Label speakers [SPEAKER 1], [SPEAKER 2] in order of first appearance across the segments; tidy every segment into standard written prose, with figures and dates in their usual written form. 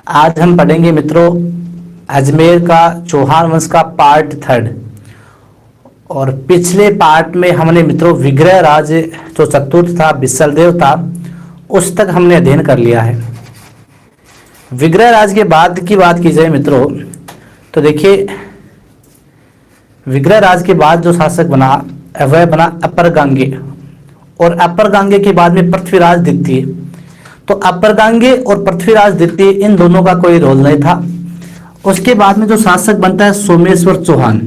[SPEAKER 1] आज हम पढ़ेंगे मित्रों अजमेर का चौहान वंश का पार्ट 3। और पिछले पार्ट में हमने मित्रों विग्रह राज जो चतुर्थ था, बिसलदेव था, उस तक हमने अध्ययन कर लिया है। विग्रह राज के बाद की बात की जाए मित्रों तो देखिए, विग्रह राज के बाद जो शासक बना वह बना अपर गांगे, और अपर गांगे के बाद में पृथ्वीराज द्वितीय। तो अपर गांगे और पृथ्वीराज द्वितीय इन दोनों का कोई रोल नहीं था। उसके बाद में जो शासक बनता है सोमेश्वर चौहान।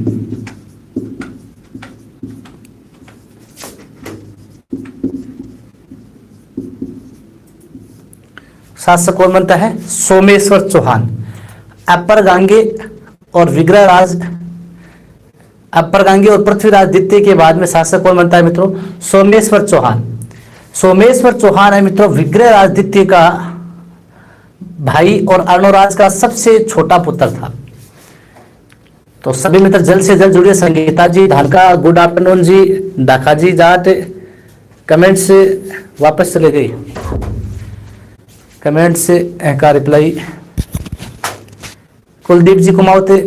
[SPEAKER 1] शासक कौन बनता है? सोमेश्वर चौहान। अपर गांगे और विग्रह राज, अपर गांगे और पृथ्वीराज द्वितीय के बाद में शासक कौन बनता है मित्रों? सोमेश्वर चौहान। सोमेश्वर चौहान है मित्रों विग्रह राज द्वितीय का भाई और अर्णोराज का सबसे छोटा पुत्र था। तो सभी मित्र जल्द से जल्द जुड़िए। संगीता जी धारका, गुड आफ्टरनून जी। दाखा जी जाट कमेंट से वापस चले गई, कमेंट से का रिप्लाई। कुलदीप जी कुमावते,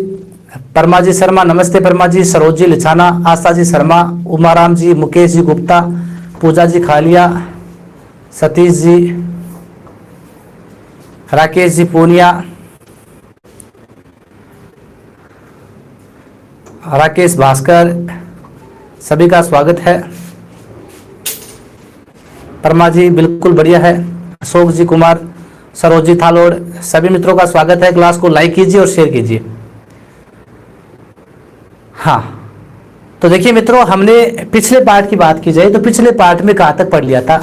[SPEAKER 1] परमा जी शर्मा नमस्ते परमा जी, सरोज जी लिछाना, आशा जी शर्मा, उमाराम जी, मुकेश जी गुप्ता, पूजा जी खालिया, सतीश जी, राकेश जी पूनिया, राकेश भास्कर, सभी का स्वागत है। परमा जी बिल्कुल बढ़िया है। अशोक जी कुमार, सरोज जी थालोड़, सभी मित्रों का स्वागत है। क्लास को लाइक कीजिए और शेयर कीजिए। हाँ, तो देखिए मित्रों, हमने पिछले पार्ट की बात की जाए तो पिछले पार्ट में कहाँ तक पढ़ लिया था?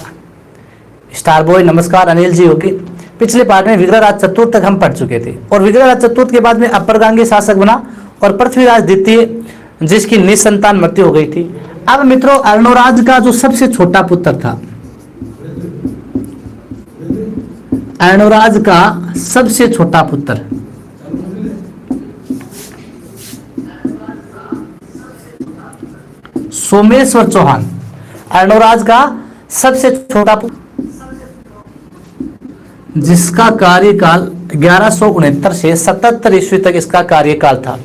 [SPEAKER 1] स्टार बॉय नमस्कार, अनिल जी होगी। पिछले पार्ट में विग्रह राज चतुर्थ तक हम पढ़ चुके थे, और विग्रह राज चतुर्थ के बाद में अपर गांगे शासक बना और पृथ्वीराज द्वितीय, जिसकी निसंतान मृत्यु हो गई थी। अब मित्रों अर्णोराज का जो सबसे छोटा पुत्र था, अर्णोराज का सबसे छोटा पुत्र सोमेश्वर चौहान, अर्णोराज का सबसे छोटा पुत्र, जिसका कार्यकाल 1169 से 77 ईस्वी तक इसका कार्यकाल था।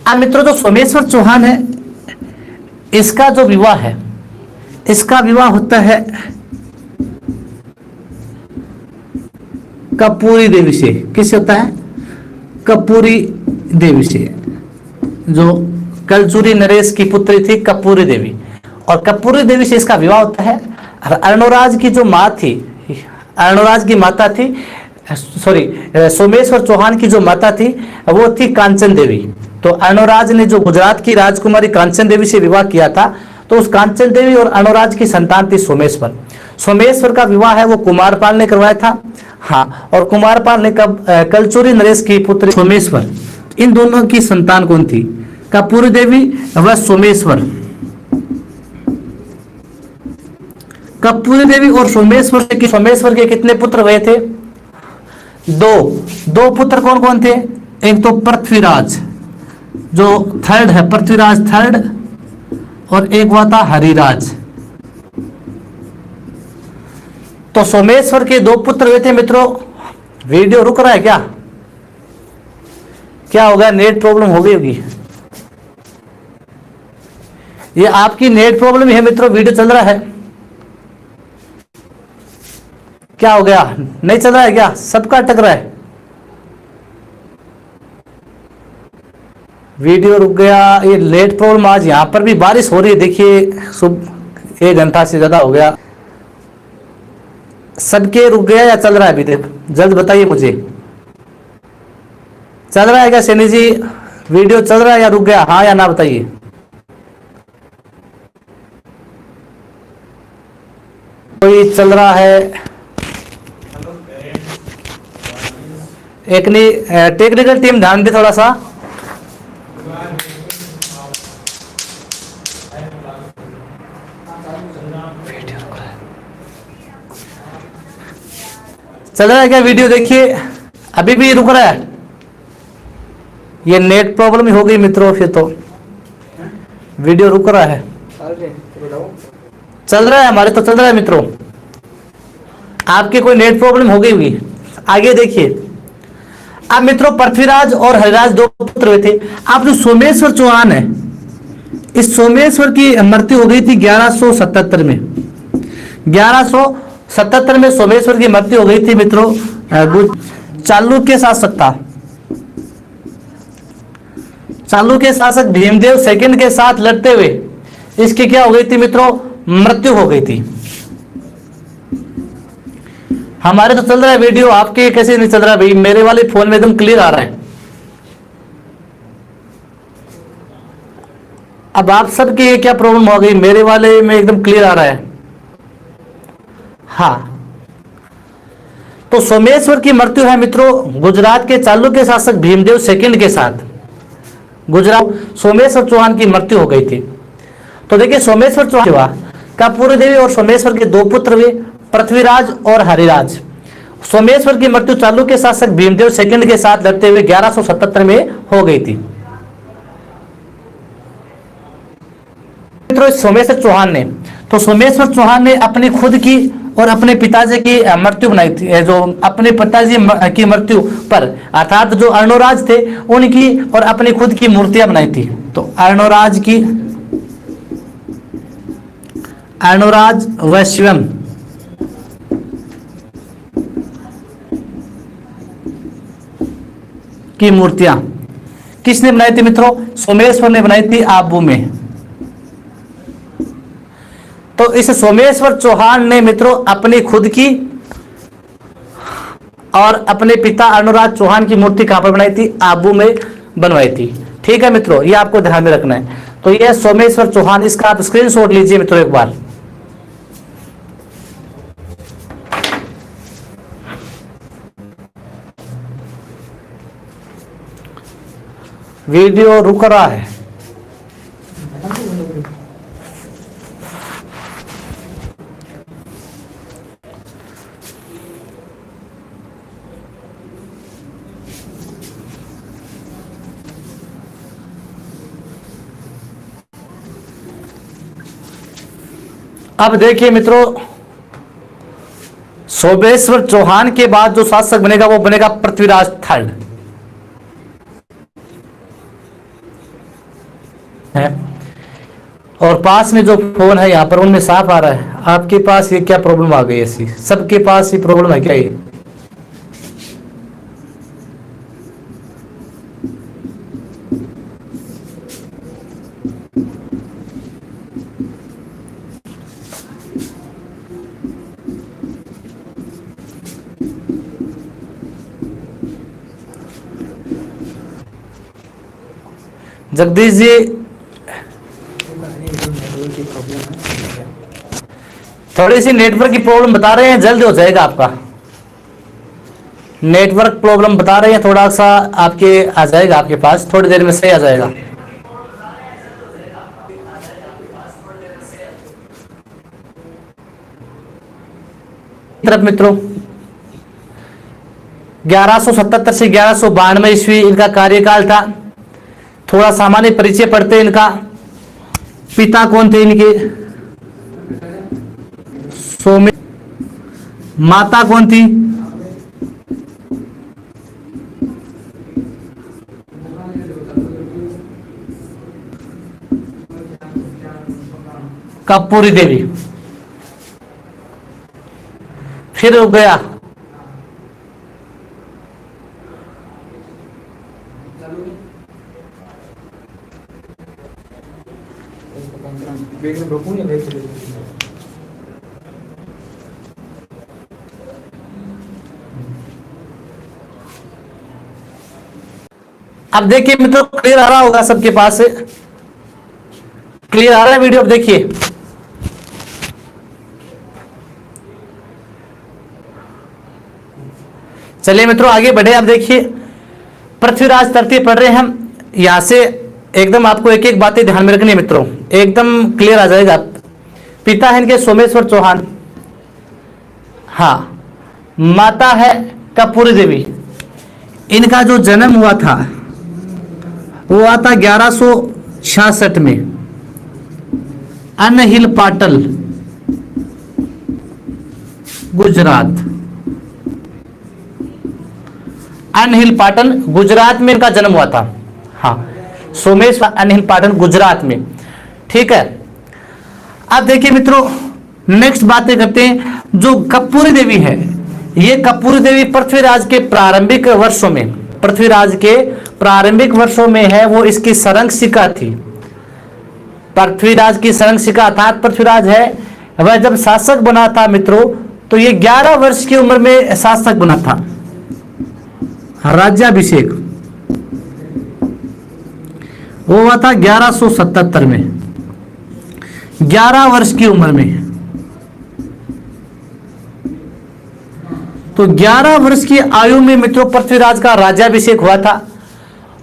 [SPEAKER 1] अब मित्रों जो सोमेश्वर चौहान है, इसका जो विवाह है, इसका विवाह होता है कपूरी देवी से। किससे होता है? कपूरी देवी से, जो कलचुरी नरेश की पुत्री थी कपूरी देवी, और कपूरी देवी से इसका विवाह होता है। अर्णोराज की जो माँ थी, अर्णोराज की माता थी, सोमेश्वर चौहान की जो माता थी वो थी कांचन देवी। तो अर्णोराज ने जो गुजरात की राजकुमारी कांचन देवी से विवाह किया था, तो उस कांचन देवी और अर्णोराज की संतान थी सोमेश्वर। सोमेश्वर का विवाह है वो कुमारपाल ने करवाया था। हाँ, और कुमारपाल ने कलचुरी नरेश की पुत्री सोमेश्वर, इन दोनों की संतान कौन थी? कपूरी देवी व सोमेश्वर। कपूरी देवी और सोमेश्वर के कितने पुत्र हुए थे? दो पुत्र कौन कौन थे? एक तो पृथ्वीराज जो थर्ड है, पृथ्वीराज थर्ड, और एक हुआ था हरिराज। तो सोमेश्वर के 2 पुत्र हुए थे मित्रों। वीडियो रुक रहा है क्या? क्या हो गया? नेट प्रॉब्लम हो गई होगी। ये आपकी नेट प्रॉब्लम है मित्रों, वीडियो चल रहा है। क्या हो गया? नहीं चल रहा है क्या? सबका अटक रहा है। वीडियो रुक गया। ये नेट प्रॉब्लम आज यहां पर भी बारिश हो रही है। देखिए सुबह 1 घंटा से ज्यादा हो गया। सबके रुक गया या चल रहा है अभी तक? जल्द बताइए मुझे। चल रहा है क्या सैनी जी? वीडियो चल रहा है या रुक गया? हाँ या ना बताइए। कोई चल रहा है? एक नहीं, टेक्निकल टीम ध्यान दे थोड़ा सा। चल रहा है क्या वीडियो? देखिए अभी भी रुक रहा है। ये नेट प्रॉब्लम ही हो गई मित्रों, फिर तो वीडियो रुक रहा है। चल रहा है, हमारे तो चल रहा है मित्रों। आपके कोई नेट प्रॉब्लम हो गई होगी। आगे देखिए, अब मित्रों पृथ्वीराज और हरिराज दो पुत्र हुए थे। अब जो सोमेश्वर चौहान है, इस सोमेश्वर की मृत्यु हो गई थी 1177 में। 1177 में सोमेश्वर की मृत्यु हो गई थी मित्रों। चालुक्य शासक था, चालुक्य शासक भीमदेव सेकंड के साथ लड़ते हुए इसकी क्या हो गई थी मित्रों, मृत्यु हो गई थी। हमारे तो चल रहा है वीडियो, आपके कैसे नहीं चल रहा भाई? मेरे वाले फोन में एकदम क्लियर आ रहा है। अब आप सबके क्या प्रॉब्लम हो गई? मेरे वाले में एकदम क्लियर आ रहा है। हाँ, तो सोमेश्वर की मृत्यु है मित्रों गुजरात के चालुक्य शासक भीमदेव सेकंड के साथ। गुजरात सोमेश्वर चौहान की मृत्यु हो गई थी। तो देखिए सोमेश्वर चौहान का पूरी देवी और सोमेश्वर के दो पुत्र हुए, पृथ्वीराज और हरिराज। सोमेश्वर की मृत्यु चालुक्य शासक भीमदेव सेकंड के साथ लड़ते हुए 1177 में हो गई थी। मित्रों सोमेश्वर चौहान ने, तो सोमेश्वर चौहान ने अपनी खुद की और अपने पिताजी की मृत्यु बनाई थी। जो अपने पिताजी की मृत्यु पर अर्थात जो अर्णोराज थे उनकी और अपनी खुद की मूर्तियां बनाई थी। तो अर्णोराज व शिवम की मूर्तियां किसने बनाई थी मित्रों? सोमेश्वर ने बनाई थी आबू में। तो इस सोमेश्वर चौहान ने मित्रों अपनी खुद की और अपने पिता अर्णोराज चौहान की मूर्ति कहां पर बनाई थी? आबू में बनवाई थी। ठीक है मित्रों, ये आपको ध्यान में रखना है। तो ये सोमेश्वर चौहान, इसका आप स्क्रीनशॉट लीजिए मित्रों एक बार। वीडियो रुक रहा है। अब देखिए मित्रों, सोमेश्वर चौहान के बाद जो शासक बनेगा वो बनेगा पृथ्वीराज थर्ड है। और पास में जो फोन है यहाँ पर उनमें साफ आ रहा है। आपके पास ये क्या प्रॉब्लम आ गई? ऐसी सबके पास ये प्रॉब्लम है क्या? ये जगदीश जी, थोड़ी सी नेटवर्क की प्रॉब्लम बता रहे हैं, जल्द हो जाएगा आपका। नेटवर्क प्रॉब्लम बता रहे हैं, थोड़ा सा आपके आ जाएगा, आपके पास थोड़ी देर में सही आ जाएगा। तरफ मित्रों 1177 से 1192 ईस्वी इनका कार्यकाल था। थोड़ा सामान्य परिचय पढ़ते हैं इनका। पिता कौन थे इनके? सोमे। माता कौन थी? कर्पूरी देवी। फिर हो गया अब देखिए मित्रों, क्लियर आ रहा होगा सबके पास से? क्लियर आ रहा है वीडियो? अब देखिए, चलिए मित्रों आगे बढ़े। अब देखिए पृथ्वीराज तरतीब पढ़ रहे हैं हम। यहां से एकदम आपको एक एक बातें ध्यान में रखनी है मित्रों, एकदम क्लियर आ जाएगा। पिता है इनके सोमेश्वर चौहान, हाँ। माता है कर्पूरी देवी। इनका जो जन्म हुआ था वो हुआ था 1166 में अनहिल पाटल, गुजरात। अनहिल पाटन, गुजरात में इनका जन्म हुआ था। हाँ, सोमेश्वर अनहिल पाटन, गुजरात में। ठीक है, अब देखिए मित्रों, नेक्स्ट बातें करते हैं। जो कपूरी देवी है, ये कपूरी देवी पृथ्वीराज के प्रारंभिक वर्षों में, पृथ्वीराज के प्रारंभिक वर्षों में है, वो इसकी सरंक्षिका थी। पृथ्वीराज की सरंक्षिका अर्थात पृथ्वीराज है, वह जब शासक बना था मित्रों, तो ये 11 वर्ष की उम्र में शासक बना था। राज्याभिषेक वो हुआ था 1177 में, 11 वर्ष की उम्र में। तो 11 वर्ष की आयु में मित्रों पृथ्वीराज का राज्याभिषेक हुआ था।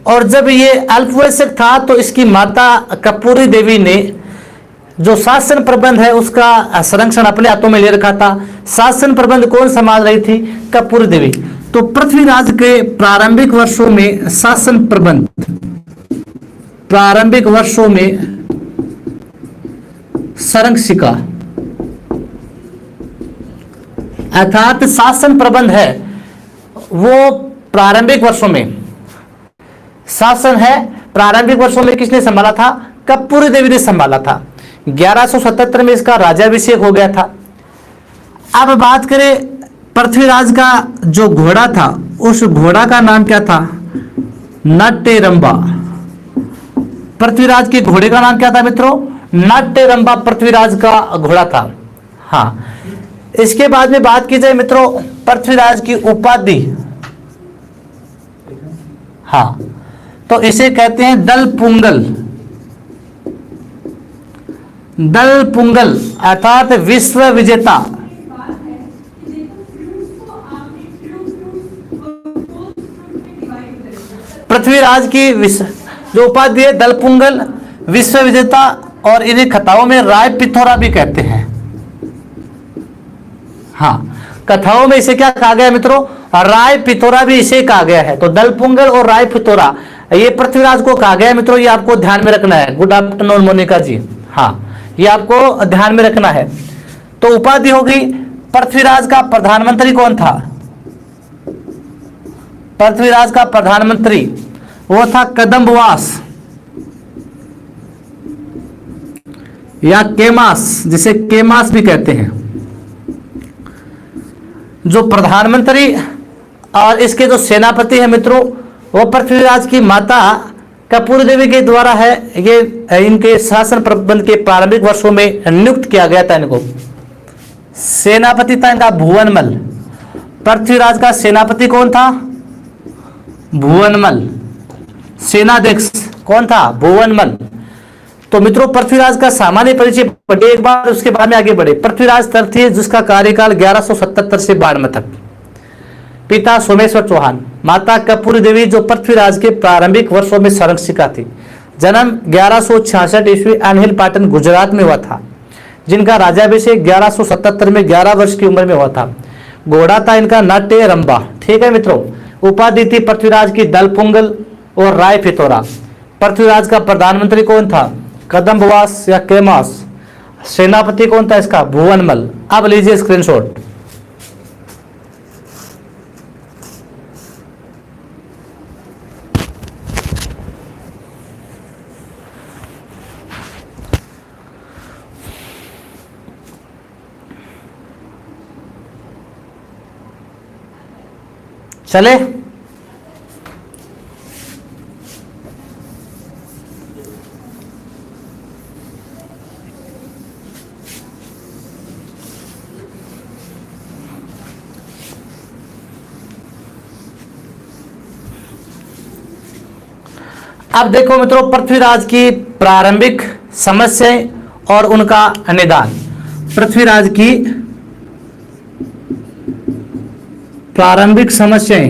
[SPEAKER 1] और जब ये अल्पवयस्क था तो इसकी माता कपूरी देवी ने जो शासन प्रबंध है उसका संरक्षण अपने हाथों में ले रखा था। शासन प्रबंध कौन संभाल रही थी? कपूरी देवी। तो पृथ्वीराज के प्रारंभिक वर्षों में शासन प्रबंध, प्रारंभिक वर्षों में संरक्षिका अर्थात शासन प्रबंध है, वो प्रारंभिक वर्षों में शासन है, प्रारंभिक वर्षों में किसने संभाला था? कपूरी देवी ने संभाला था। 1177 में इसका राज्याभिषेक हो गया था। अब बात करें पृथ्वीराज का जो घोड़ा था, उस घोड़ा का नाम क्या था? नाट्यरंबा। पृथ्वीराज के घोड़े का नाम क्या था मित्रों? नाट्यरंबा पृथ्वीराज का घोड़ा था। हाँ, इसके बाद में बात की जाए मित्रों पृथ्वीराज की उपाधि, हाँ, तो इसे कहते हैं दलपुंगल। दलपुंगल अर्थात विश्व विजेता। पृथ्वीराज की जो उपाधि है दलपुंगल, विश्व विजेता, और इन्हें कथाओं में राय पिथौरा भी कहते हैं। हाँ, कथाओं में इसे क्या कहा गया मित्रों? राय पिथौरा भी इसे कहा गया है। तो दलपुंगल और राय पिथौरा ये पृथ्वीराज को कहा गया है मित्रों, ये आपको ध्यान में रखना है। गुड आफ्टरनून मोनिका जी। हाँ, ये आपको ध्यान में रखना है। तो उपाधि हो गई। पृथ्वीराज का प्रधानमंत्री कौन था? पृथ्वीराज का प्रधानमंत्री वो था कदम्बवास या केमास, जिसे केमास भी कहते हैं। जो प्रधानमंत्री और इसके जो सेनापति है मित्रों, वो पृथ्वीराज की माता कपूरी देवी के द्वारा है। ये इनके शासन प्रबंध के प्रारंभिक वर्षों में नियुक्त किया गया था इनको। सेनापति था इनका भुवनमल। पृथ्वीराज का सेनापति कौन था? भुवनमल। सेनाध्यक्ष कौन था? भुवनमल। तो मित्रों पृथ्वीराज का सामान्य परिचय पढ़िए एक बार, उसके बाद में आगे बढ़े। पृथ्वीराज तृतीय, जिसका कार्यकाल 1177 से 92 तक। पिता सोमेश्वर चौहान, माता कपूरी देवी, जो पृथ्वीराज के प्रारंभिक वर्षों में संरक्षिका थी। जन्म 1166 ईस्वी अनहिल पाटन गुजरात में हुआ था, जिनका राज्याभिषेक 1177 में 11 वर्ष की उम्र में हुआ था। घोड़ा था इनका नाट्यरंबा। ठीक है मित्रों। उपाधि थी पृथ्वीराज की दलपुंगल और राय पिथौरा। पृथ्वीराज का प्रधानमंत्री कौन था? कदम्बवास या केमास। सेनापति कौन था इसका? भुवनमल। अब लीजिए स्क्रीनशॉट। चले, अब देखो मित्रों पृथ्वीराज की प्रारंभिक समस्याएं और उनका निदान। पृथ्वीराज की प्रारंभिक समस्याएं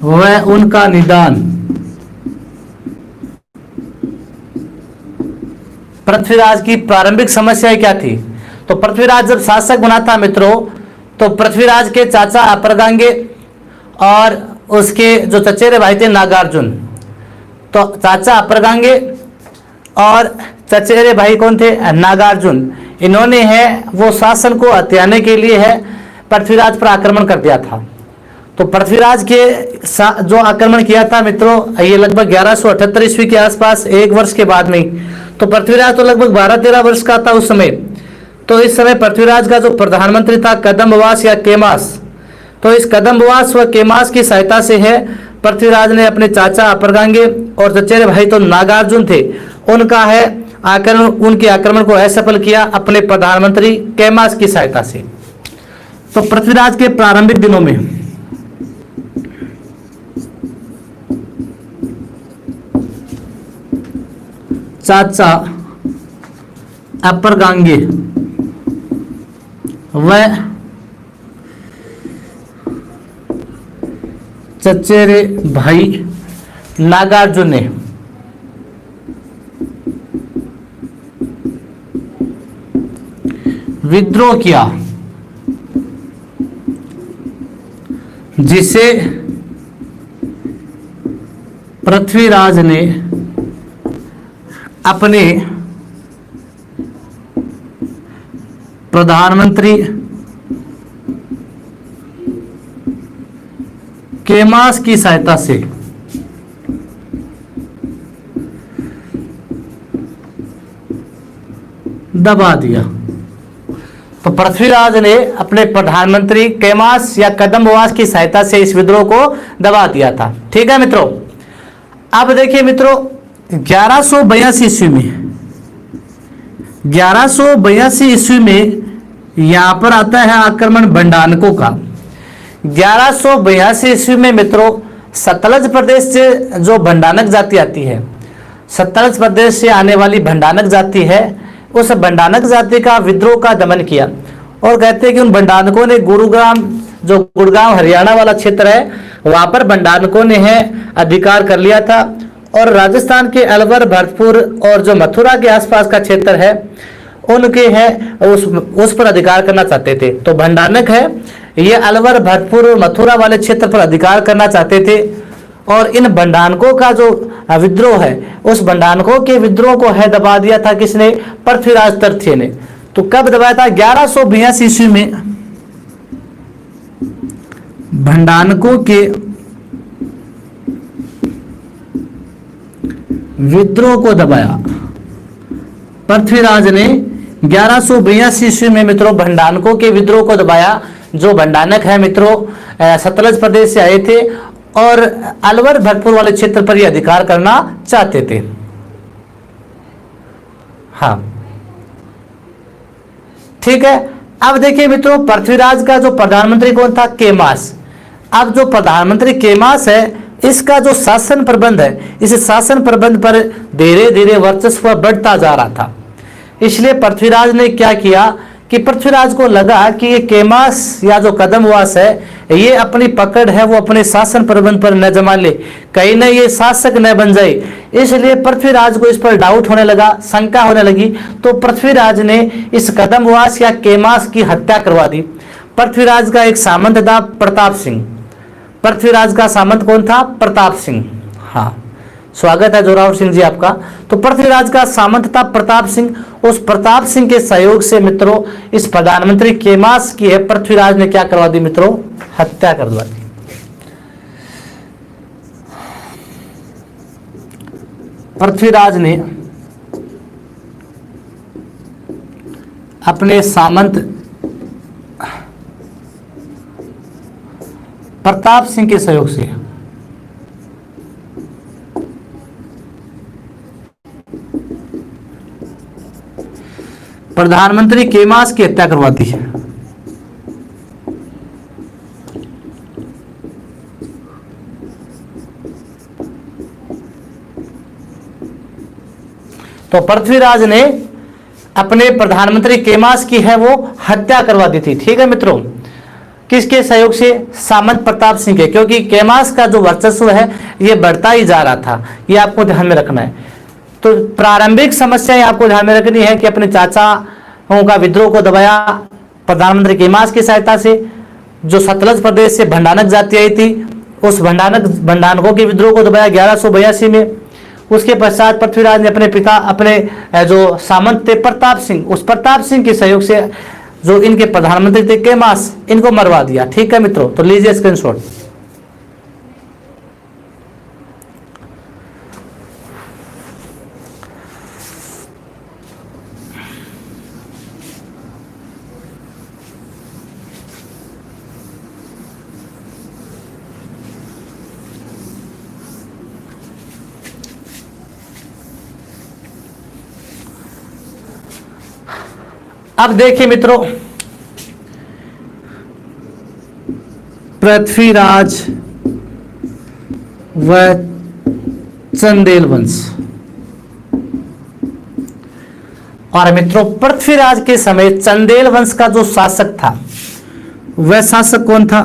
[SPEAKER 1] व उनका निदान। पृथ्वीराज की प्रारंभिक समस्याएं क्या थी? तो पृथ्वीराज जब शासक बना था मित्रों, तो पृथ्वीराज के चाचा अपरगांगे और उसके जो चचेरे भाई थे नागार्जुन। तो चाचा अपरगांगे और चचेरे भाई कौन थे? नागार्जुन। इन्होंने है वो शासन को हथियाने के लिए है पृथ्वीराज पर आक्रमण कर दिया था। तो पृथ्वीराज के जो आक्रमण किया था मित्रों, ये लगभग 1178 ईस्वी के आसपास, एक वर्ष के बाद में ही। तो पृथ्वीराज तो लगभग 12-13 वर्ष का था उस समय। तो इस समय पृथ्वीराज का जो प्रधानमंत्री था कदम्बवास या केमास, तो इस कदम्बवास व केमास की सहायता से है पृथ्वीराज ने अपने चाचा अपरगांगे और चचेरे भाई तो नागार्जुन थे, उनका है आक्रमण, उनके आक्रमण को असफल किया अपने प्रधानमंत्री केमास की सहायता से। तो पृथ्वीराज के प्रारंभिक दिनों में चाचा अपरगांगे व चचेरे भाई नागार्जुन ने विद्रोह किया, जिसे पृथ्वीराज ने अपने प्रधानमंत्री केमास की सहायता से दबा दिया। तो पृथ्वीराज ने अपने प्रधानमंत्री केमास या कदम्बवास की सहायता से इस विद्रोह को दबा दिया था। ठीक है मित्रों, अब देखिए मित्रों 1182 ईस्वी में 1182 ईस्वी में यहां पर आता है आक्रमण भंडानकों का। 1182 ईस्वी में मित्रों सतलज प्रदेश से जो भंडानक जाति आती है, सतलज प्रदेश से आने वाली भंडानक जाति है, उस भंडानक जाति का विद्रोह का दमन किया। और कहते हैं कि उन भंडानकों ने गुरुग्राम, जो गुड़गांव हरियाणा वाला क्षेत्र है, वहां पर भंडानकों ने है अधिकार कर लिया था। और राजस्थान के अलवर, भरतपुर और जो मथुरा के आसपास का क्षेत्र है, उनके है उस पर अधिकार करना चाहते थे। तो भंडानक है ये अलवर, भरतपुर और मथुरा वाले क्षेत्र पर अधिकार करना चाहते थे। और इन भंडानकों का जो विद्रोह है, उस भंडानकों के विद्रोह को है दबा दिया था किसने? पृथ्वीराज तृतीय ने। तो कब दबाया था? 1182 ईस्वी में भंडानकों के विद्रोह को दबाया पृथ्वीराज ने। 1182 ईस्वी में मित्रों भंडानकों के विद्रोह को दबाया। जो भंडानक है मित्रों सतलज प्रदेश से आए थे और अलवर, भरतपुर वाले क्षेत्र पर ये अधिकार करना चाहते थे। हाँ ठीक है। अब देखिए मित्रों पृथ्वीराज का जो प्रधानमंत्री कौन था? केमास। अब जो प्रधानमंत्री केमास है, इसका जो शासन प्रबंध है, इस शासन प्रबंध पर धीरे धीरे वर्चस्व बढ़ता जा रहा था। इसलिए पृथ्वीराज ने क्या किया कि पृथ्वीराज को लगा कि ये केमास या जो कदम्बवास है, ये अपनी पकड़ है वो अपने शासन प्रबंध पर न जमा ले, कहीं न ये शासक न बन जाए। इसलिए पृथ्वीराज को इस पर डाउट होने लगा, शंका होने लगी। तो पृथ्वीराज ने इस कदम्बवास या केमास की हत्या करवा दी। पृथ्वीराज का एक सामंत था प्रताप सिंह। पृथ्वीराज का सामंत कौन था? प्रताप सिंह। हाँ स्वागत है जोरावर सिंह जी आपका। तो पृथ्वीराज का सामंत था प्रताप सिंह। उस प्रताप सिंह के सहयोग से मित्रों इस प्रधानमंत्री केमास की है पृथ्वीराज ने क्या करवा दी मित्रों? हत्या करवा दी। पृथ्वीराज ने अपने सामंत प्रताप सिंह के सहयोग से प्रधानमंत्री केमास की हत्या करवाती है। तो पृथ्वीराज ने अपने प्रधानमंत्री केमास की है वो हत्या करवा दी थी। ठीक है मित्रों, किसके सहयोग से? सामंत प्रताप सिंह के, क्योंकि केमास का जो वर्चस्व है ये बढ़ता ही जा रहा था। ये आपको ध्यान में रखना है। तो प्रारंभिक समस्याएं आपको ध्यान में रखनी है कि अपने चाचाओं का विद्रोह को दबाया प्रधानमंत्री केमास की सहायता से। जो सतलज प्रदेश से भंडानक जाति आई थी, उस भंडानकों के विद्रोह को दबाया 1182 में। उसके पश्चात पृथ्वीराज ने अपने पिता, अपने जो सामंत थे प्रताप सिंह, उस प्रताप सिंह के सहयोग से जो इनके प्रधानमंत्री थे केमास, इनको मरवा दिया। ठीक है मित्रों, तो लीजिए स्क्रीनशॉट। अब देखिए मित्रों, पृथ्वीराज व चंदेल वंश। और मित्रों, पृथ्वीराज के समय चंदेल वंश का जो शासक था वह शासक कौन था?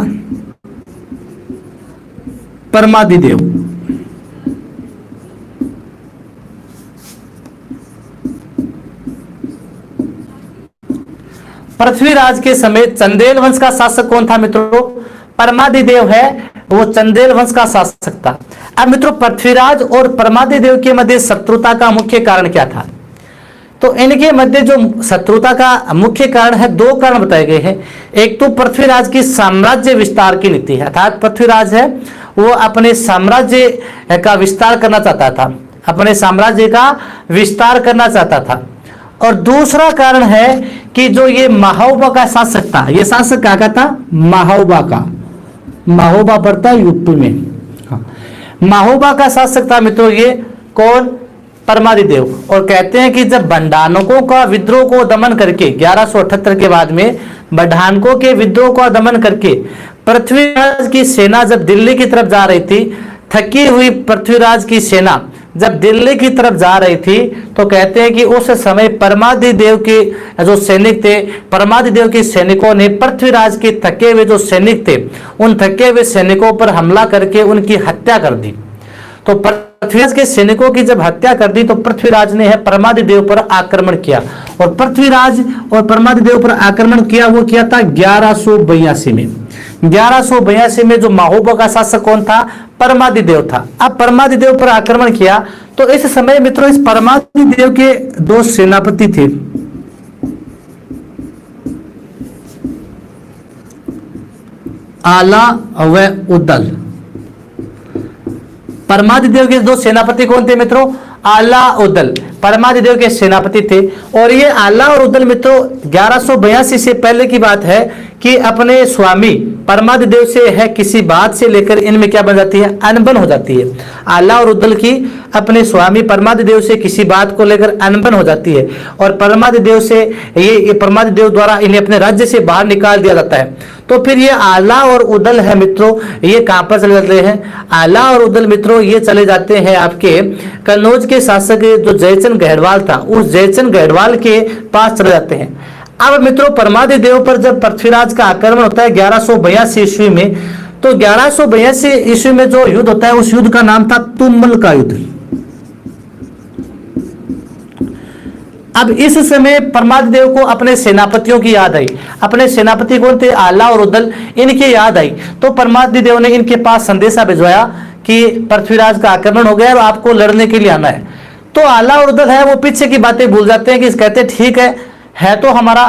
[SPEAKER 1] परमादिदेव। पृथ्वीराज के समय चंदेल वंश का शासक कौन था मित्रों? परमादिदेव है, वो चंदेल वंश का शासक था। अब मित्रों, पृथ्वीराज और परमादिदेव के मध्य शत्रुता का मुख्य कारण क्या था? तो इनके मध्य जो शत्रुता का मुख्य कारण है, दो कारण बताए गए हैं। एक तो पृथ्वीराज की साम्राज्य विस्तार की नीति है, अर्थात पृथ्वीराज है वो अपने साम्राज्य का विस्तार करना चाहता था, अपने साम्राज्य का विस्तार करना चाहता था। और दूसरा कारण है कि जो ये महोबा का शासक था, ये शासक क्या था? महोबा का। महोबा पड़ता है यूपी में। हाँ, महोबा का शासक था मित्रों ये कौन? परमादिदेव। और कहते हैं कि जब बंडानकों का विद्रोह को दमन करके 1178 के बाद में बंडानकों के विद्रोह का दमन करके पृथ्वीराज की सेना जब दिल्ली की तरफ जा रही थी, थकी हुई पृथ्वीराज की सेना जब दिल्ली की तरफ जा रही थी, तो कहते हैं कि उस समय परमादिदेव के जो सैनिक थे, परमादिदेव के सैनिकों ने पृथ्वीराज के थके हुए जो सैनिक थे, उन थके हुए सैनिकों पर हमला करके उनकी हत्या कर दी। तो पृथ्वीराज के सैनिकों की जब हत्या कर दी, तो पृथ्वीराज ने है परमादिदेव पर आक्रमण किया। और पृथ्वीराज और परमादिदेव पर आक्रमण किया, वो किया था 1182 में। 1182 में जो महोबा का शासक कौन था? परमादिदेव था। अब परमादिदेव पर आक्रमण किया, तो इस समय मित्रों इस परमादिदेव के दो सेनापति थे, आला व उदल। परमादिदेव के दो सेनापति कौन थे मित्रों? आला उदल परमादिदेव के सेनापति थे। और ये आला और उदल मित्रों 1182 से पहले की बात है कि अपने स्वामी परमादिदेव से है किसी बात से लेकर इनमें क्या बन जाती है? अनबन हो जाती है। आला और उदल की अपने स्वामी परमादिदेव से किसी बात को लेकर अनबन हो जाती है, और परमादिदेव से ये परमादिदेव द्वारा इन्हें अपने राज्य से बाहर निकाल दिया जाता है। तो फिर ये आला और उदल है मित्रों, ये कहां पर चले जाते हैं? आला और उदल मित्रों ये चले जाते हैं आपके कन्नौज के शासक जो जयचंद गढ़वाल था, उस जयचंद गढ़वाल के पास चले जाते हैं। अब मित्रों परमादिदेव पर जब पृथ्वीराज का आक्रमण होता है 1182 ईस्वी में, तो 1182 ईस्वी में जो युद्ध होता है उस युद्ध का नाम था तुम्मल का युद्ध। अब इस समय परमादिदेव को अपने सेनापतियों की याद आई। अपने सेनापति कौन थे? आला और उदल, इनकी याद आई। तो परमादिदेव ने इनके पास संदेशा भिजवाया कि पृथ्वीराज का आक्रमण हो गया और आपको लड़ने के लिए आना है। तो आला और उदल है वो पीछे की बातें भूल जाते हैं कि कहते ठीक है तो हमारा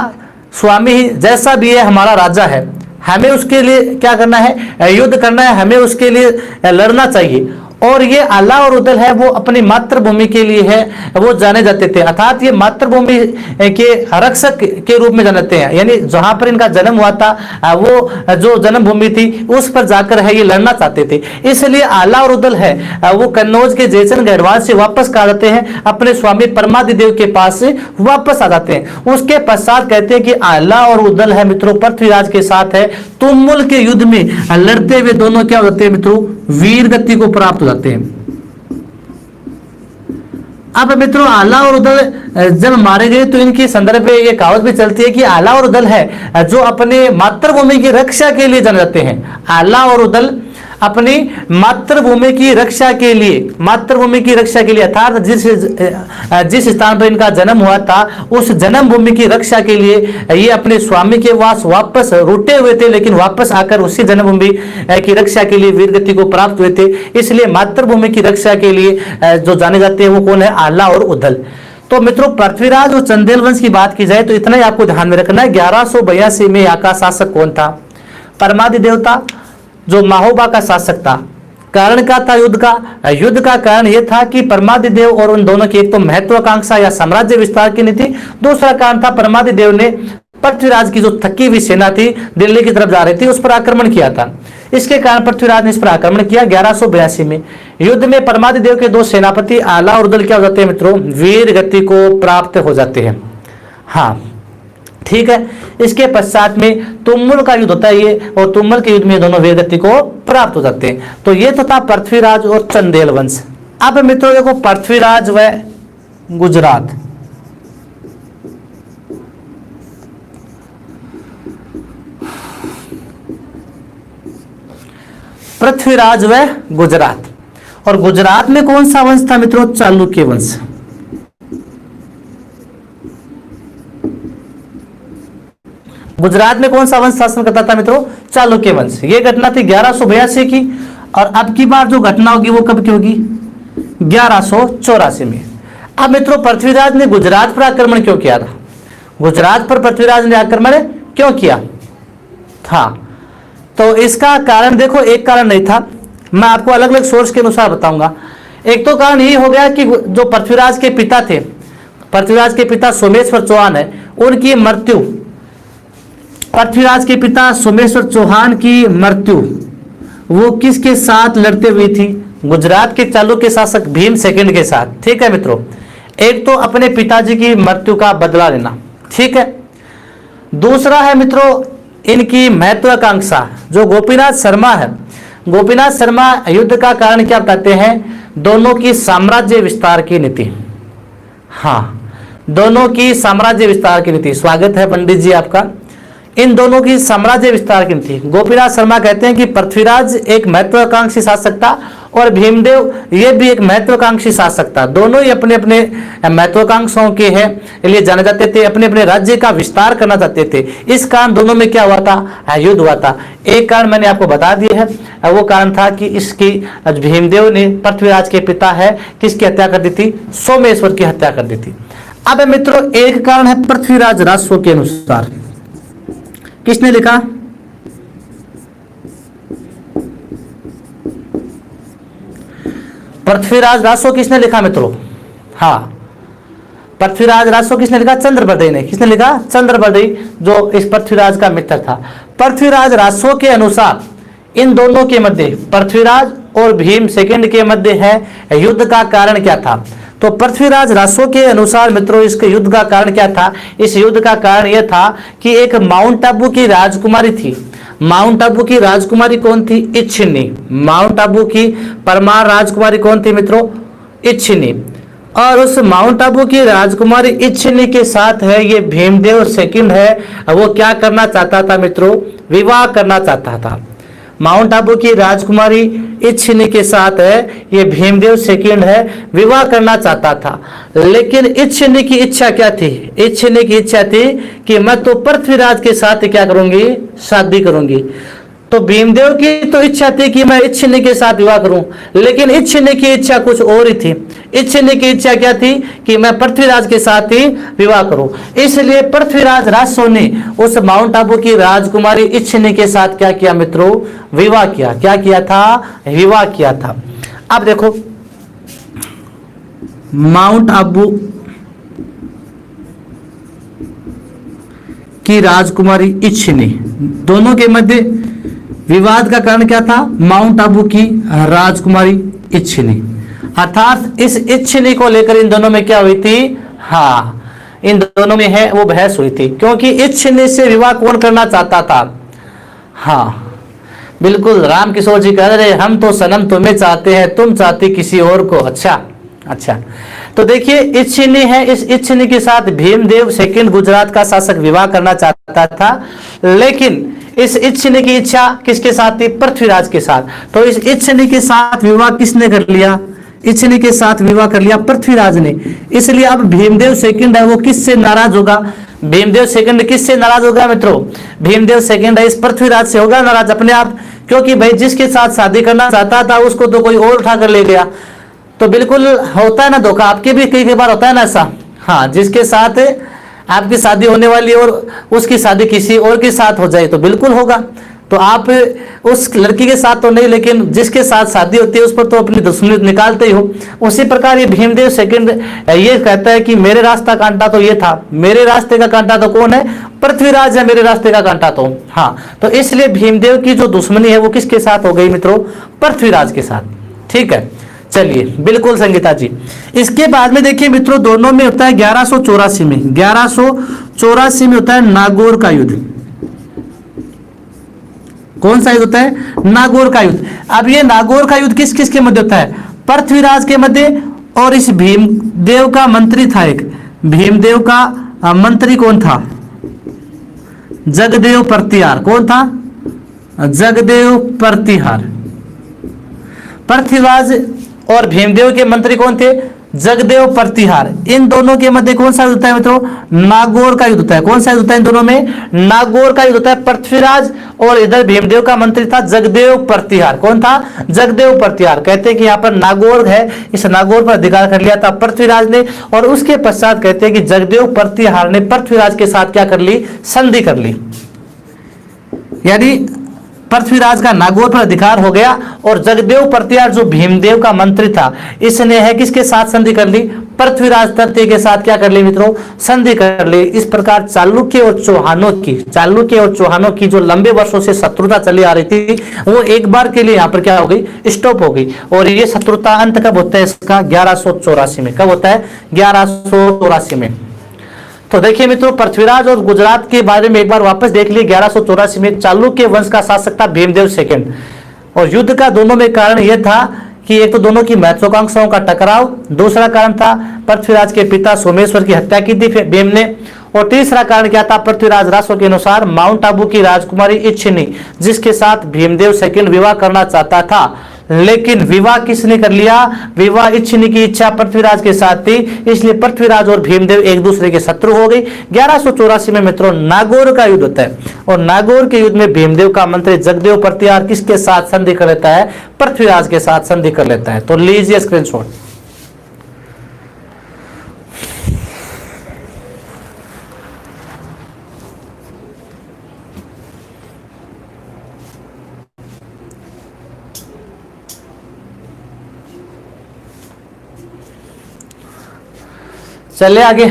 [SPEAKER 1] स्वामी ही, जैसा भी है हमारा राजा है, हमें उसके लिए क्या करना है? युद्ध करना है, हमें उसके लिए लड़ना चाहिए। और ये आला और उदल है वो अपनी मातृभूमि के लिए है वो जाने जाते थे, अर्थात ये मातृभूमि के रक्षक के रूप में जाने जाते हैं। यानी जहां पर इनका जन्म हुआ था वो जो जन्मभूमि थी उस पर जाकर है ये लड़ना चाहते थे। इसलिए आला और उदल है वो कन्नौज के जयचंद गढ़वाल से वापस आ जाते हैं, अपने स्वामी परमादिदेव के पास से वापस आ जाते हैं। उसके पश्चात कहते हैं कि आला और उदल है मित्रों पृथ्वीराज के साथ है तुमुल के युद्ध में लड़ते हुए दोनों क्या होते हैं मित्रों? वीर गति को प्राप्त जाते हैं। अब मित्रों आला और उदल जब मारे गए तो इनके संदर्भ में ये कहावत भी चलती है कि आला और उदल है जो अपने मातृभूमि की रक्षा के लिए जाने जाते हैं। आला और उदल अपनी मातृभूमि की रक्षा के लिए, मातृभूमि की रक्षा के लिए अर्थात जिस स्थान पर इनका जन्म हुआ था उस जन्मभूमि की रक्षा के लिए ये अपने स्वामी के पास वापस रूठे हुए थे, लेकिन वापस आकर उसी जन्मभूमि की रक्षा के लिए वीर गति को प्राप्त हुए थे। इसलिए मातृभूमि की रक्षा के लिए जो जाने जाते हैं वो कौन है, आला और उदल। तो मित्रों पृथ्वीराज और चंदेल वंश की बात की जाए तो इतना ही आपको ध्यान में रखना है। 1182 में यहाँ का शासक कौन था, परमादि देवता जो महोबा का शासक था। कारण क्या था युद्ध का, युद्ध का कारण यह था कि परमादि देव और उन दोनों की एक तो महत्वाकांक्षा या साम्राज्य विस्तार की नीति, दूसरा कारण था परमादि देव ने पृथ्वीराज की जो थकी हुई सेना थी दिल्ली की तरफ जा रही थी उस पर आक्रमण किया था। इसके कारण पृथ्वीराज ने इस पर आक्रमण किया। 1182 में युद्ध में परमादि देव के दो सेनापति आला और उदल क्या हो जाते हैं मित्रों, वीर गति को प्राप्त हो जाते हैं। हाँ ठीक है, इसके पश्चात में तुमुल का युद्ध होता है ये, और तुमुल के युद्ध में दोनों वीर गति को प्राप्त हो जाते हैं। तो ये तो था पृथ्वीराज और चंदेल वंश। अब मित्रों देखो पृथ्वीराज व गुजरात, पृथ्वीराज व गुजरात, और गुजरात में कौन सा वंश था मित्रों, चालुक्य वंश। गुजरात में कौन सा वंश शासन करता था मित्रों, चालुक्य वंश। ये घटना थी 1182 की, और अब की बार जो घटना होगी वो कब की होगी, 1184 में। अब मित्रों पृथ्वीराज ने गुजरात पर आक्रमण क्यों किया था, गुजरात पर पृथ्वीराज ने आक्रमण क्यों किया था, तो इसका कारण देखो एक कारण नहीं था, मैं आपको अलग अलग सोर्स के अनुसार बताऊंगा। एक तो कारण ये हो गया कि जो पृथ्वीराज के पिता थे, पृथ्वीराज के पिता सोमेश्वर चौहान है, उनकी मृत्यु, पृथ्वीराज के पिता सोमेश्वर चौहान की मृत्यु वो किसके साथ लड़ते हुए थी, गुजरात के चालुक्य शासक भीम सेकंड के साथ। ठीक है मित्रों, एक तो अपने पिताजी की मृत्यु का बदला लेना, ठीक है। दूसरा है मित्रों इनकी महत्वाकांक्षा, जो गोपीनाथ शर्मा है, गोपीनाथ शर्मा युद्ध का कारण क्या बताते हैं, दोनों की साम्राज्य विस्तार की नीति। हाँ, दोनों की साम्राज्य विस्तार की नीति। स्वागत है पंडित जी आपका। इन दोनों की साम्राज्य विस्तार की नीति। गोपीनाथ शर्मा कहते हैं कि पृथ्वीराज एक महत्वाकांक्षी शासक था और भीमदेव ये भी एक महत्वाकांक्षी शासक था। दोनों ही अपने अपने महत्वाकांक्षाओं के हैं लिए जाने जाते थे, अपने अपने राज्य का विस्तार करना चाहते थे। इस कारण दोनों में क्या हुआ था, युद्ध हुआ था। एक कारण मैंने आपको बता दिया है, वो कारण था कि इसकी भीमदेव ने पृथ्वीराज के पिता है किसकी हत्या कर दी थी, सोमेश्वर की हत्या कर दी थी। अब मित्रों एक कारण है पृथ्वीराज राजस्व के अनुसार, किसने लिखा, पृथ्वीराज राजस्व किसने लिखा मित्रों, हाँ पृथ्वीराज राजस्व किसने लिखा, चंद्रबरदई ने। किसने लिखा, चंद्रबरदई, जो इस पृथ्वीराज का मित्र था। पृथ्वीराज राजस्व के अनुसार इन दोनों के मध्य, पृथ्वीराज और भीम सेकंड के मध्य है युद्ध का कारण क्या था। तो पृथ्वीराज राजस्व के अनुसार मित्रों इसके युद्ध का कारण क्या था, इस युद्ध का कारण यह था कि एक माउंट आबू की राजकुमारी थी। माउंट आबू की राजकुमारी कौन थी, इच्छिनी। माउंट आबू की परमार राजकुमारी कौन थी मित्रों, इच्छिनी। और उस माउंट आबू की राजकुमारी इच्छिनी के साथ है ये भीमदेव सेकंड है, वो क्या करना चाहता था मित्रों, विवाह करना चाहता था। माउंट आबू की राजकुमारी इच्छिनी के साथ है ये भीमदेव सेकंड है, विवाह करना चाहता था। लेकिन इच्छिनी की इच्छा क्या थी, इच्छिनी की इच्छा थी कि मैं तो पृथ्वीराज के साथ क्या करूंगी, शादी करूंगी। तो भीमदेव की तो इच्छा थी कि मैं इच्छिनी के साथ विवाह करूं, लेकिन इच्छिनी की इच्छा कुछ और ही थी। इच्छिनी की इच्छा क्या थी कि मैं पृथ्वीराज के साथ ही विवाह करूं। इसलिए पृथ्वीराज राजस्व ने उस माउंट आबू की राजकुमारी इच्छिनी के साथ क्या किया मित्रों, विवाह किया। क्या किया था, विवाह किया था। अब देखो माउंट आबू की राजकुमारी इच्छिनी, दोनों के मध्य विवाद का कारण क्या था, माउंट आबू की राजकुमारी इच्छिनी। अर्थात इस इच्छिनी को लेकर इन दोनों में क्या हुई थी, हाँ इन दोनों में है वो बहस हुई थी, क्योंकि इच्छिनी से विवाह कौन करना चाहता था, हाँ बिल्कुल राम किशोर जी कह रहे हम तो सनम तुम्हें चाहते हैं, तुम चाहती किसी और को। अच्छा तो देखिए इच्छिनी है, इस इच्छिनी के साथ भीमदेव सेकंड गुजरात का शासक विवाह करना चाहता था, लेकिन इस इच्छिनी की इच्छा किसके साथ थी? पृथ्वीराज के साथ। तो इस इच्छिनी के साथ विवाह किसने कर लिया? इच्छिनी के साथ विवाह कर लिया पृथ्वीराज ने। इसलिए अब भीमदेव सेकंड है वो किससे नाराज होगा? भीमदेव सेकंड किससे नाराज होगा मित्रों? भीमदेव सेकंड है इस पृथ्वीराज से होगा नाराज अपने आप, क्योंकि भाई जिसके साथ शादी करना चाहता था उसको तो कोई और उठा कर ले गया। तो बिल्कुल होता है ना धोखा, आपके भी कई बार होता है ना ऐसा। हाँ, जिसके साथ आपकी शादी होने वाली और उसकी शादी किसी और के साथ हो जाए तो बिल्कुल होगा। तो आप उस लड़की के साथ तो नहीं, लेकिन जिसके साथ शादी होती है उस पर तो अपनी दुश्मनी निकालते ही हो। उसी प्रकार ये भीमदेव सेकंड ये कहता है कि मेरे रास्ता कांटा तो ये था, मेरे रास्ते का कांटा तो कौन है? पृथ्वीराज है मेरे रास्ते का कांटा तो। हाँ, तो इसलिए भीमदेव की जो दुश्मनी है वो किसके साथ हो गई मित्रों? पृथ्वीराज के साथ। ठीक है, चलिए बिल्कुल संगीता जी। इसके बाद में देखिए मित्रों, दोनों में होता है 1184 में, 1184 में होता है नागौर का युद्ध। कौन सा युद्ध होता है? नागौर का युद्ध। अब ये नागौर का युद्ध किस किस के मध्य होता है? पृथ्वीराज के मध्य और इस भीमदेव का मंत्री था एक। भीमदेव का मंत्री कौन था? जगदेव प्रतिहार। कौन था? जगदेव प्रतिहार। पृथ्वीराज और भीमदेव के मंत्री कौन थे? जगदेव प्रतिहार। इन दोनों के मध्य कौन सा युद्ध होता है मित्रों? नागौर का युद्ध होता है। कौन सा युद्ध होता है इन दोनों में? नागौर का युद्ध होता है। पृथ्वीराज और इधर भीमदेव का मंत्री था जगदेव प्रतिहार। कौन था? जगदेव प्रतिहार। कहते हैं कि यहाँ पर नागौर है, इस नागौर पर अधिकार कर लिया था पृथ्वीराज ने, और उसके पश्चात कहते हैं कि जगदेव प्रतिहार ने पृथ्वीराज के साथ क्या कर ली? संधि कर ली। यानी पृथ्वीराज का नागौर पर अधिकार हो गया, और जगदेव प्रतिहार जो भीमदेव का मंत्री था इसने है किसके साथ संधि कर ली? पृथ्वीराज तृतीय के साथ क्या कर ली मित्रों? संधि कर ली। इस प्रकार चालुक्य और चौहानों की जो लंबे वर्षों से शत्रुता चली आ रही थी वो एक बार के लिए यहाँ पर क्या हो गई? स्टॉप हो गई। और ये शत्रुता अंत कब होता है इसका? 1184 में। कब होता है? 1184 में। तो देखिए मित्रों, पृथ्वीराज और गुजरात के बारे में एक बार वापस देख लिए। 1184 में चालुक्य वंश का शासक था भीमदेव सेकंड, और युद्ध का दोनों में कारण यह था कि एक तो दोनों की महत्वाकांक्षाओं का टकराव, दूसरा कारण था पृथ्वीराज के पिता सोमेश्वर की हत्या की थी भीम ने, और तीसरा कारण क्या था? पृथ्वीराज रासो के अनुसार माउंट आबू की राजकुमारी इच्छिनी, जिसके साथ भीमदेव सेकंड विवाह करना चाहता था, लेकिन विवाह किसने कर लिया? विवाह इच्छिनी की इच्छा पृथ्वीराज के साथ थी, इसलिए पृथ्वीराज और भीमदेव एक दूसरे के शत्रु हो गई। 1184 में मित्रों नागौर का युद्ध होता है, और नागौर के युद्ध में भीमदेव का मंत्री जगदेव प्रतिहार किसके साथ संधि कर लेता है? पृथ्वीराज के साथ संधि कर लेता है। तो लीजिए स्क्रीनशॉट। चलिए आगे।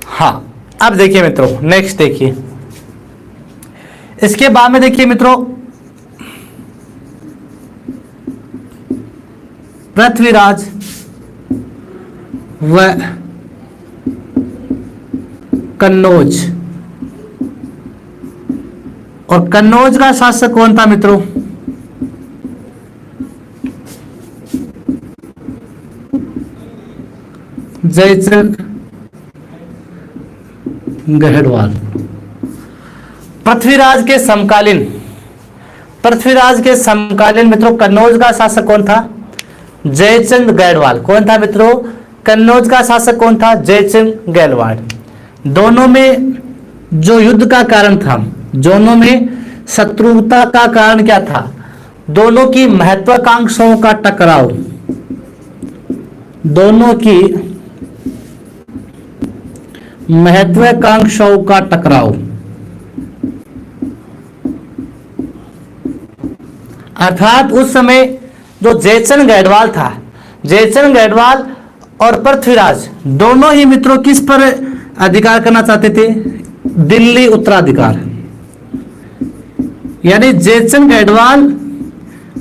[SPEAKER 1] हाँ, अब देखिए मित्रों, नेक्स्ट देखिए। इसके बाद में देखिए मित्रों, पृथ्वीराज व कन्नौज, और कन्नौज का शासक कौन था मित्रों? जयचंद गहड़वाल। पृथ्वीराज के समकालीन मित्रों कन्नौज का शासक कौन था? जयचंद गैडवाल। कौन था मित्रों? कन्नौज का शासक कौन था? जयचंद गैडवाल। दोनों में जो युद्ध का कारण था, दोनों में शत्रुता का कारण क्या था? दोनों की महत्वाकांक्षाओं का टकराव, दोनों की महत्वाकांक्षाओं का टकराव। अर्थात उस समय जो जयचंद गैडवाल था, जयचंद गैडवाल और पृथ्वीराज दोनों ही मित्रों किस पर अधिकार करना चाहते थे? दिल्ली उत्तराधिकार। यानी जयचंद गैडवाल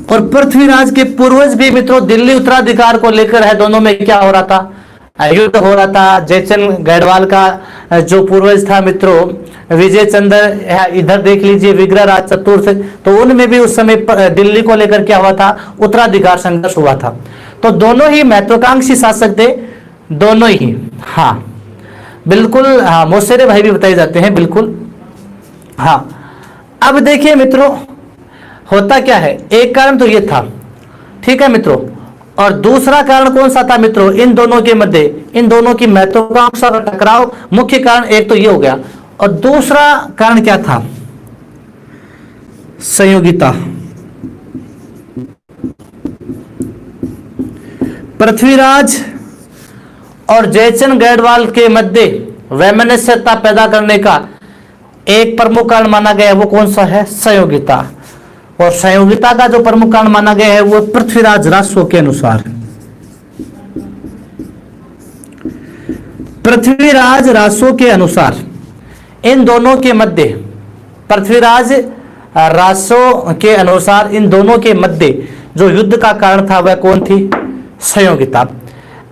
[SPEAKER 1] और पृथ्वीराज के पूर्वज भी मित्रों दिल्ली उत्तराधिकार को लेकर है, दोनों में क्या हो रहा था, युद्ध हो रहा था। जयचंद गढ़वाल का जो पूर्वज था मित्रों विजय चंद्र, इधर देख लीजिए विग्रहराज चतुर्थ, तो उनमें भी उस समय दिल्ली को लेकर क्या हुआ था, उत्तराधिकार संघर्ष हुआ था। तो दोनों ही महत्वाकांक्षी शासक थे, दोनों ही। हाँ बिल्कुल, हाँ मौसेरे भाई भी बताए जाते हैं, बिल्कुल। हाँ अब देखिए मित्रों होता क्या है, एक कारण तो ये था, ठीक है मित्रों, और दूसरा कारण कौन सा था मित्रों, इन दोनों के मध्य, इन दोनों की महत्वाकांक्षा और टकराव, मुख्य कारण एक तो ये हो गया, और दूसरा कारण क्या था, संयोगिता। पृथ्वीराज और जयचंद गढ़वाल के मध्य वैमनस्यता पैदा करने का एक प्रमुख कारण माना गया है, वो कौन सा है, संयोगिता। और संयोगिता का जो प्रमुख कारण माना गया है वो पृथ्वीराज रासो के अनुसार, पृथ्वीराज रासो के अनुसार इन दोनों के मध्य, पृथ्वीराज रासो के अनुसार इन दोनों के मध्य जो युद्ध का कारण था वह कौन थी, संयोगिता।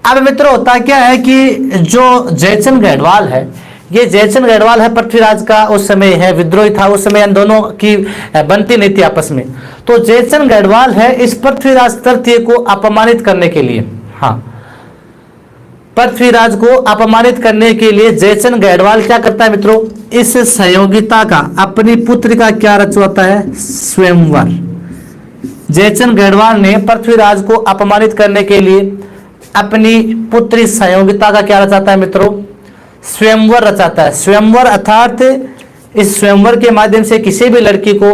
[SPEAKER 1] अब मित्रों होता क्या है कि जो जयचंद गढ़वाल है, ये जयचंद गढ़वाल है पृथ्वीराज का उस समय है विद्रोही था, उस समय इन दोनों की बनती नहीं थी आपस में। तो जयचंद गढ़वाल है इस पृथ्वीराज तृतीय को अपमानित करने के लिए, हाँ पृथ्वीराज को अपमानित करने के लिए जयचंद गढ़वाल क्या करता है मित्रों, इस संयोगिता का अपनी पुत्री का क्या रचवाता है, स्वयंवर। जयचंद गढ़वाल ने पृथ्वीराज को अपमानित करने के लिए अपनी पुत्री संयोगिता का क्या रचाता है मित्रों, स्वयंवर रचाता है। स्वयंवर अर्थात इस स्वयंवर के माध्यम से किसी भी लड़की को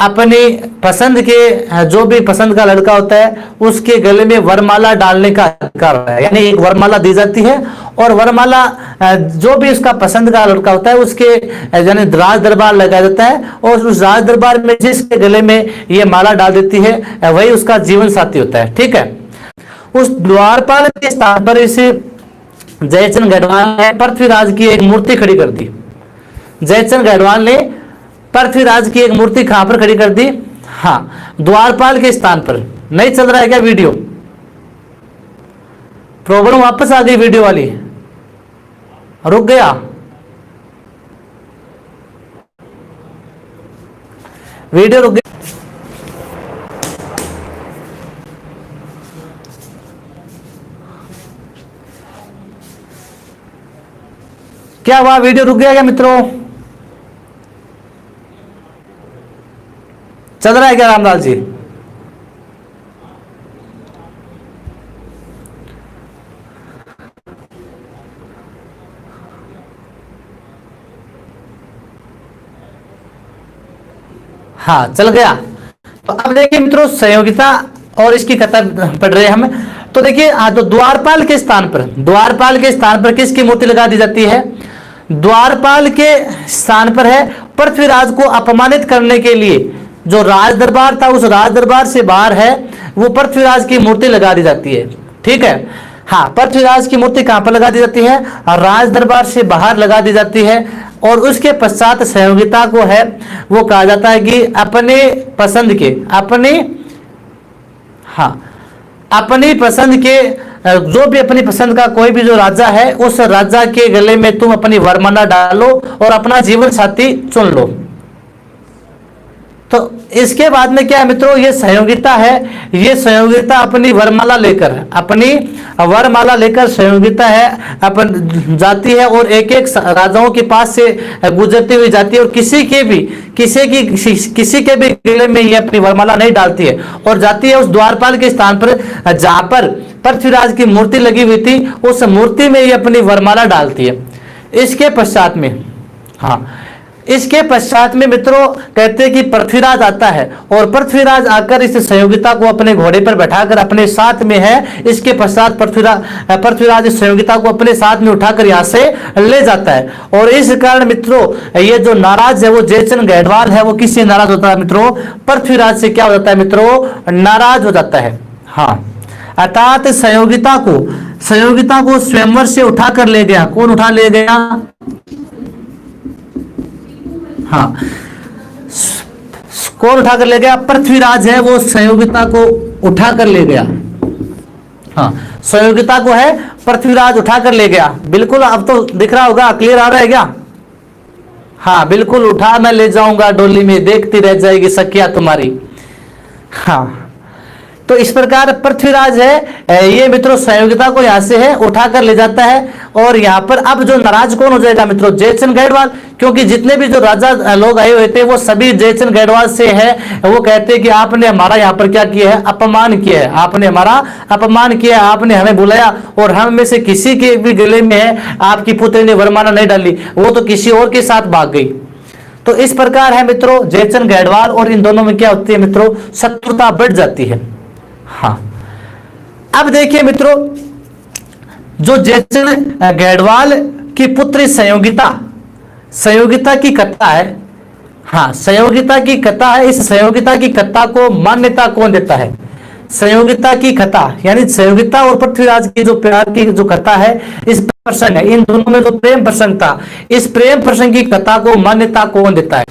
[SPEAKER 1] अपनी पसंद के, जो भी पसंद का लड़का होता है उसके गले में वरमाला डालने का अधिकार है, यानी एक वरमाला दी जाती है, और वरमाला जो भी उसका पसंद का लड़का होता है उसके यानी राज दरबार लगाया जाता है, और उस राज दरबार में जिसके गले में ये माला डाल देती है वही उसका जीवन साथी होता है, ठीक है। उस द्वारपाल के स्थान पर इस जयचंद गढ़वाल ने पृथ्वीराज की एक मूर्ति खड़ी कर दी। जयचंद गढ़वाल ने पृथ्वीराज की एक मूर्ति कहां पर खड़ी कर दी, हाँ द्वारपाल के स्थान पर। नहीं चल रहा है क्या वीडियो, प्रॉब्लम वापस आ गई वीडियो वाली, रुक गया, वीडियो रुक गया, क्या हुआ, वीडियो रुक गया क्या मित्रों, चल रहा है क्या रामलाल जी? हाँ चल गया। तो अब देखिए मित्रों संयोगिता और इसकी कथा पढ़ रहे हैं हम। तो देखिए तो द्वारपाल के स्थान पर, द्वारपाल के स्थान पर किसकी मूर्ति लगा दी जाती है, द्वारपाल के स्थान पर है पृथ्वीराज को अपमानित करने के लिए जो राज दरबार था उस राज दरबार से बाहर है वो पृथ्वीराज की मूर्ति लगा दी जाती है, ठीक है। हाँ पृथ्वीराज की मूर्ति कहां पर लगा दी जाती है, राज दरबार से बाहर लगा दी जाती है। और उसके पश्चात संयोगिता को है वो कहा जाता है कि अपने पसंद के, अपने हाँ अपनी पसंद के जो भी अपनी पसंद का कोई भी जो राजा है उस राजा के गले में तुम अपनी वरमाला डालो और अपना जीवन साथी चुन लो। तो इसके बाद में क्या है मित्रों, ये संयोगिता है, ये संयोगिता अपनी वरमाला लेकर, अपनी वरमाला लेकर संयोगिता है अपन जाती है और एक एक राजाओं के पास से गुजरती हुई जाती है और किसी के भी गले में ये अपनी वरमाला नहीं डालती है और जाती है उस द्वारपाल के स्थान पर जहां पर पृथ्वीराज की मूर्ति लगी हुई थी उस मूर्ति में ये अपनी वरमाला डालती है। इसके पश्चात में, हाँ इसके पश्चात में मित्रों कहते हैं कि पृथ्वीराज आता है और पृथ्वीराज आकर इस संयोगिता को अपने घोड़े पर बैठाकर अपने साथ में है। इसके पश्चात पृथ्वीराज इस संयोगिता को अपने साथ में उठाकर यहाँ से ले जाता है और इस कारण मित्रों ये जो नाराज है वो जयचंद गढ़वाल है वो किससे नाराज होता है मित्रों, पृथ्वीराज से क्या हो जाता है मित्रों, नाराज हो जाता है। हाँ अर्थात संयोगिता को स्वयंवर से उठाकर ले गया, कौन उठा ले गया, हाँ कौन उठा कर ले गया? पृथ्वीराज है वो संयोगिता को उठा कर ले गया। हाँ, संयोगिता को है पृथ्वीराज उठा कर ले गया। बिल्कुल, अब तो दिख रहा होगा, क्लियर आ रहा है क्या? हाँ बिल्कुल, उठा मैं ले जाऊंगा डोली में, देखती रह जाएगी सखिया तुम्हारी। हाँ, तो इस प्रकार पृथ्वीराज है ये मित्रों संयोगिता को यहां से है उठाकर ले जाता है। और यहां पर अब जो नाराज कौन हो जाएगा मित्रों? जयचंद गढ़वाल, क्योंकि जितने भी जो राजा लोग आए हुए थे वो सभी जयचंद गढ़वाल से है। वो कहते हैं कि आपने हमारा यहाँ पर क्या किया है? अपमान किया है, आपने हमारा अपमान किया है, आपने हमें बुलाया और हम में से किसी के भी गले में है आपकी पुत्री ने वरमाला नहीं डाली, वो तो किसी और के साथ भाग गई। तो इस प्रकार है मित्रों जयचंद गढ़वाल और इन दोनों में क्या होती है मित्रों? शत्रुता बढ़ जाती है। हाँ, अब देखिए मित्रों, जो जयचंद गढ़वाल की पुत्री संयोगिता, संयोगिता की कथा है। हाँ, संयोगिता की कथा है। इस संयोगिता की कथा को मान्यता कौन देता है? संयोगिता की कथा यानी संयोगिता और पृथ्वीराज की जो प्यार की जो कथा है, इस प्रसंग है, इन दोनों में जो प्रेम प्रसंग था, इस प्रेम प्रसंग की कथा को मान्यता कौन देता है?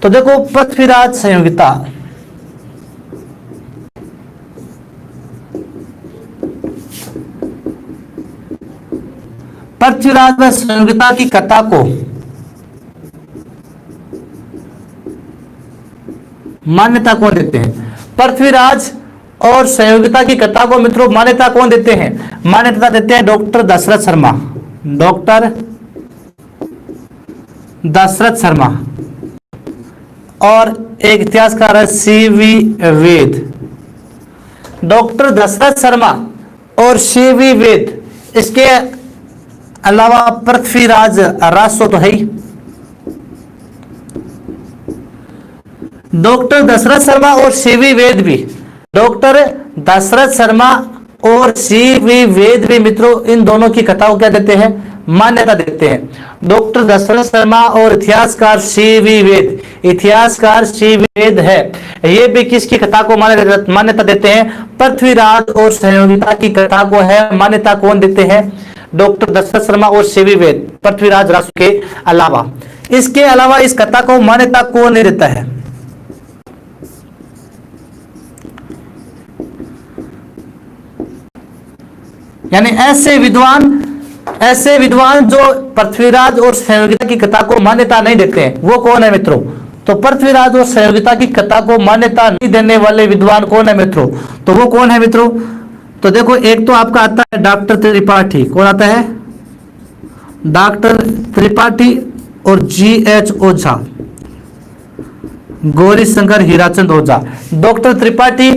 [SPEAKER 1] तो देखो, पृथ्वीराज संयोगिता, पृथ्वीराज व संयोगिता की कथा को मान्यता कौन देते हैं? पृथ्वीराज और संयोगिता की कथा को मित्रों मान्यता कौन देते हैं? मान्यता देते हैं डॉक्टर दशरथ शर्मा। डॉक्टर दशरथ शर्मा और एक इतिहासकार है सीवी वेद। डॉक्टर दशरथ शर्मा और सीवी वेद, इसके अलावा पृथ्वीराज रासो तो है ही। डॉक्टर दशरथ शर्मा और सीवी वेद भी, डॉक्टर दशरथ शर्मा और सीवी वेद भी मित्रों इन दोनों की कथाओं क्या देते हैं? मान्यता देते हैं। डॉक्टर दशरथ शर्मा और इतिहासकार सीवी वेद, इतिहासकार सीवी वेद है, ये भी किसकी कथा को मान्यता देते हैं? पृथ्वीराज और संयोगिता की कथा को है मान्यता कौन देते हैं? डॉक्टर दशरथ शर्मा और सीवी वेद, पृथ्वीराज रासो के अलावा। इसके अलावा इस कथा को मान्यता कौन नहीं देता है? यानी ऐसे विद्वान जो पृथ्वीराज और संयोगिता की कथा को मान्यता नहीं देते हैं, वो कौन है मित्रों? तो पृथ्वीराज और संयोगिता की कथा को मान्यता नहीं देने वाले विद्वान कौन है मित्रों? तो वो कौन है मित्रों? तो देखो, एक तो आपका आता है डॉक्टर त्रिपाठी। कौन आता है? डॉक्टर त्रिपाठी और GH ओझा, गौरी शंकर हीराचंद ओझा। डॉक्टर त्रिपाठी,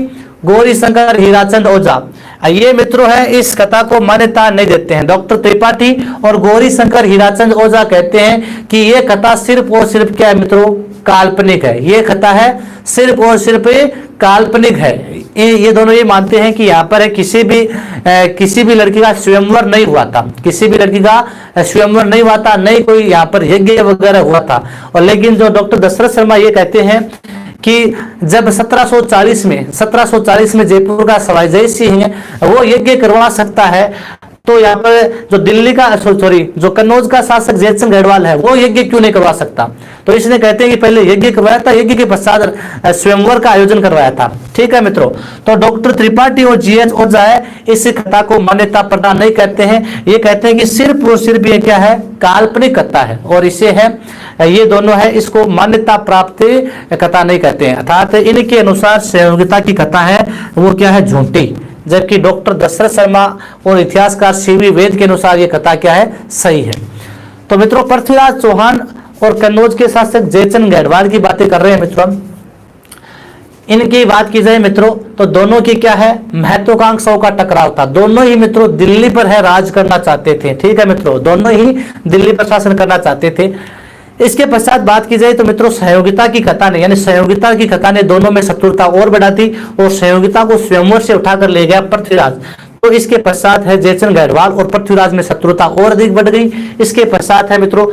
[SPEAKER 1] गौरी शंकर हीराचंद ओझा, ये मित्रों है इस कथा को मान्यता नहीं देते हैं। डॉक्टर त्रिपाठी और गौरी शंकर हीराचंद ओझा कहते हैं कि ये कथा सिर्फ और सिर्फ क्या है मित्रों? काल्पनिक है। ये कथा है सिर्फ और सिर्फ काल्पनिक है। ये दोनों ये मानते हैं कि यहाँ पर है किसी भी लड़की का स्वयंवर नहीं हुआ था, किसी भी लड़की का स्वयंवर नहीं हुआ था, नहीं कोई यहाँ पर यज्ञ वगैरह हुआ था। और लेकिन जो डॉक्टर दशरथ शर्मा ये कहते हैं कि जब 1740 में जयपुर का सवाई जय सिंह है वो यज्ञ करवा सकता है, तो यहाँ पर जो दिल्ली का जो कन्नौज का शासक जयचंद गढ़वाल है वो यज्ञ क्यों नहीं करवा सकता? तो इसने कहते हैं कि पहले यज्ञ करवाया था, यज्ञ के पश्चात स्वयंवर का आयोजन करवाया था। ठीक है मित्रों, तो डॉक्टर त्रिपाठी और GH ओझा है इस कथा को मान्यता प्रदान नहीं करते हैं। ये कहते हैं कि सिर्फ और सिर्फ ये क्या है? काल्पनिक कथा है और इसे है ये दोनों है इसको मान्यता प्राप्त कथा नहीं कहते हैं। अर्थात इनके अनुसार संयोगिता की कथा है वो क्या है? झूठी। जबकि डॉक्टर दशरथ शर्मा और इतिहासकार सीवी वेद के अनुसार ये कथा क्या है? सही है। तो मित्रों, पृथ्वीराज चौहान और कन्नौज के शासक जयचंद गढ़वाल की बातें कर रहे हैं मित्रों। इनकी बात की जाए मित्रों तो दोनों की क्या है? महत्वाकांक्षाओं का टकराव था। दोनों ही मित्रों दिल्ली पर है राज करना चाहते थे। ठीक है मित्रों, दोनों ही दिल्ली पर शासन करना चाहते थे। इसके पश्चात बात की जाए तो मित्रों संयोगिता की कथा ने, यानी संयोगिता की कथा ने दोनों में शत्रुता और बढ़ा दी और संयोगिता को स्वयंवर से उठाकर ले गया पृथ्वीराज। तो इसके पश्चात है जयचंद गढ़वाल और पृथ्वीराज में शत्रुता और अधिक बढ़ गई। इसके पश्चात है मित्रों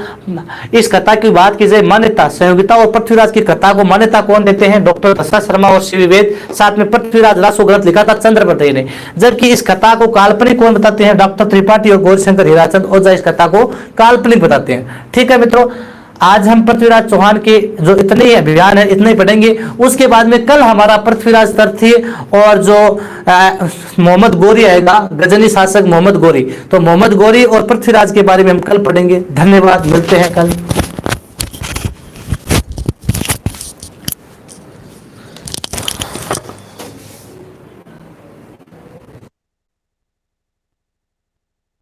[SPEAKER 1] इस कथा की बात की जाए मान्यता, संयोगिता और पृथ्वीराज की कथा को मान्यता कौन देते हैं? डॉक्टर दशरथ शर्मा और सीवी वेद, साथ में पृथ्वीराज रासो ग्रंथ लिखा था चंद्रप्रदय ने। जबकि इस कथा को काल्पनिक कौन बताते हैं? डॉक्टर त्रिपाठी और गौरीशंकर हीराचंद ओझा इस कथा को काल्पनिक बताते हैं। ठीक है मित्रों, आज हम पृथ्वीराज चौहान के जो इतने ही अभियान है इतने ही पढ़ेंगे। उसके बाद में कल हमारा पृथ्वीराज तर्थी और जो मोहम्मद गोरी आएगा, गजनी शासक मोहम्मद गोरी, तो मोहम्मद गोरी और पृथ्वीराज के बारे में हम कल पढ़ेंगे। धन्यवाद, मिलते हैं कल।